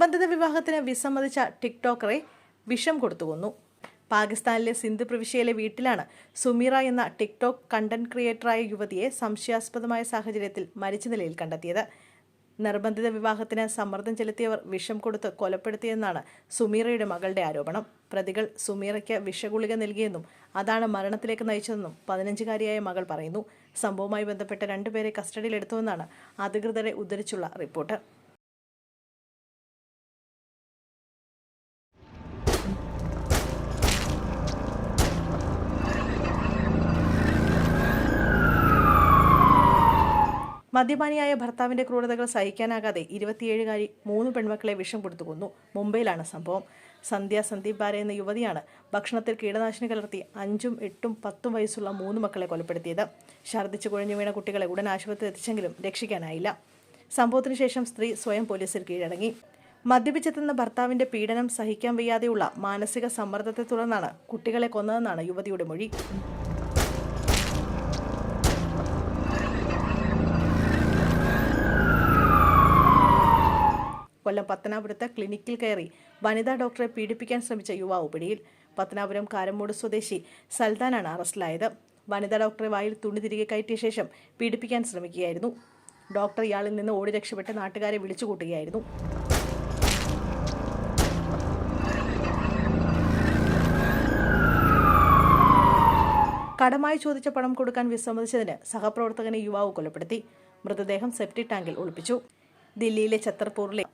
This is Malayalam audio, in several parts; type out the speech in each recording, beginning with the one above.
നിർബന്ധിത വിവാഹത്തിന് വിസമ്മതിച്ച ടിക്ടോക്കറെ വിഷം കൊടുത്തു കൊന്നു. പാകിസ്ഥാനിലെ സിന്ധ് പ്രവിശ്യയിലെ വീട്ടിലാണ് സുമീറ എന്ന ടിക്ടോക്ക് കണ്ടന്റ് ക്രിയേറ്ററായ യുവതിയെ സംശയാസ്പദമായ സാഹചര്യത്തിൽ മരിച്ച നിലയിൽ കണ്ടെത്തിയത്. നിർബന്ധിത വിവാഹത്തിന് സമ്മർദ്ദം ചെലുത്തിയവർ വിഷം കൊടുത്ത് കൊലപ്പെടുത്തിയെന്നാണ് സുമീറയുടെ മകളുടെ ആരോപണം. പ്രതികൾ സുമീറയ്ക്ക് വിഷഗുളിക നൽകിയെന്നും അതാണ് മരണത്തിലേക്ക് നയിച്ചതെന്നും 15-കാരിയായ മകൾ പറയുന്നു. സംഭവവുമായി ബന്ധപ്പെട്ട് 2 പേരെ കസ്റ്റഡിയിലെടുത്തുവെന്നാണ് അധികൃതരെ ഉദ്ധരിച്ചുള്ള റിപ്പോർട്ട്. മദ്യപാനിയായ ഭർത്താവിന്റെ ക്രൂരതകൾ സഹിക്കാനാകാതെ 27-കാരി 3 പെൺമക്കളെ വിഷം കൊടുത്തു കൊന്നു. മുംബൈയിലാണ് സംഭവം. സന്ദീപ് ബാരെ എന്ന യുവതിയാണ് ഭക്ഷണത്തിൽ കീടനാശിനി കലർത്തി 5ഉം 8ഉം 10ഉം വയസ്സുള്ള 3 മക്കളെ കൊലപ്പെടുത്തിയത്. ഛർദ്ദിച്ച് കുഴഞ്ഞു വീണ കുട്ടികളെ ഉടൻ ആശുപത്രിയിൽ എത്തിച്ചെങ്കിലും രക്ഷിക്കാനായില്ല. സംഭവത്തിന് ശേഷം സ്ത്രീ സ്വയം പോലീസിൽ കീഴടങ്ങി. മദ്യപിച്ചെത്തുന്ന ഭർത്താവിന്റെ പീഡനം സഹിക്കാൻ വയ്യാതെയുള്ള മാനസിക സമ്മർദ്ദത്തെ തുടർന്നാണ് കുട്ടികളെ കൊന്നതെന്നാണ് യുവതിയുടെ മൊഴി. കൊല്ലം പത്തനാപുരത്ത് ക്ലിനിക്കിൽ കയറി വനിതാ ഡോക്ടറെ പീഡിപ്പിക്കാൻ ശ്രമിച്ച യുവാവ് പിടിയിൽ. പത്തനാപുരം കാരമൂട് സ്വദേശി സൽത്താനാണ് അറസ്റ്റിലായത്. വനിതാ ഡോക്ടറെ വായിൽ തുണി തിരികെ കയറ്റിയ ശേഷം പീഡിപ്പിക്കാൻ ശ്രമിക്കുകയായിരുന്നു. ഡോക്ടർ ഇയാളിൽ നിന്ന് ഓടി രക്ഷപ്പെട്ട് നാട്ടുകാരെ വിളിച്ചുകൂട്ടുകയായിരുന്നു. കടമായി ചോദിച്ച പണം കൊടുക്കാൻ വിസമ്മതിച്ചതിന് സഹപ്രവർത്തകനെ യുവാവ് കൊലപ്പെടുത്തി. മൃതദേഹം സെപ്റ്റിക് ടാങ്കിൽ ഒളിപ്പിച്ചു. ദില്ലിയിലെ ഛത്തർപൂരിലെ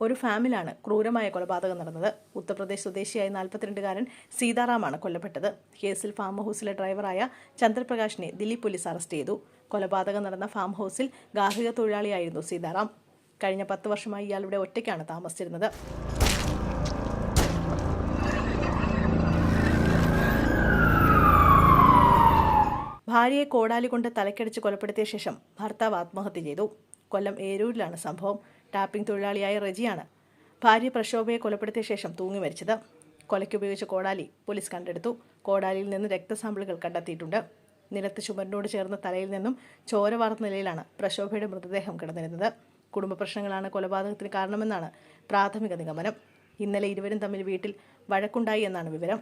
ഒരു ഫാമിലാണ് ക്രൂരമായ കൊലപാതകം നടന്നത്. ഉത്തർപ്രദേശ് സ്വദേശിയായ 42-കാരൻ സീതാറാമാണ് കൊല്ലപ്പെട്ടത്. കേസിൽ ഫാം ഹൗസിലെ ഡ്രൈവറായ ചന്ദ്രപ്രകാശിനെ ദില്ലി പോലീസ് അറസ്റ്റ് ചെയ്തു. കൊലപാതകം നടന്ന ഫാം ഹൗസിൽ ഗാർഹിക തൊഴിലാളിയായിരുന്നു സീതാറാം. കഴിഞ്ഞ 10 വർഷമായി ഇയാൾ ഇവിടെ ഒറ്റയ്ക്കാണ് താമസിച്ചിരുന്നത്. ഭാര്യയെ കോടാലി കൊണ്ട് തലക്കടിച്ച് കൊലപ്പെടുത്തിയ ശേഷം ഭർത്താവ് ആത്മഹത്യ ചെയ്തു. കൊല്ലം ഏരൂരിലാണ് സംഭവം. ടാപ്പിംഗ് തൊഴിലാളിയായ റജിയാണ് ഭാര്യ പ്രശോഭയെ കൊലപ്പെടുത്തിയ ശേഷം തൂങ്ങി മരിച്ചത്. കൊലയ്ക്ക് ഉപയോഗിച്ച കോടാലി പോലീസ് കണ്ടെടുത്തു. കോടാലിയിൽ നിന്ന് രക്തസാമ്പിളുകൾ കണ്ടെത്തിയിട്ടുണ്ട്. നിലത്ത് ചുമരിനോട് ചേർന്ന തലയിൽ നിന്നും ചോര വാർന്ന നിലയിലാണ് പ്രശോഭയുടെ മൃതദേഹം കിടന്നിരുന്നത്. കുടുംബ പ്രശ്നങ്ങളാണ് കൊലപാതകത്തിന് കാരണമെന്നാണ് പ്രാഥമിക നിഗമനം. ഇന്നലെ ഇരുവരും തമ്മിൽ വീട്ടിൽ വഴക്കുണ്ടായി എന്നാണ് വിവരം.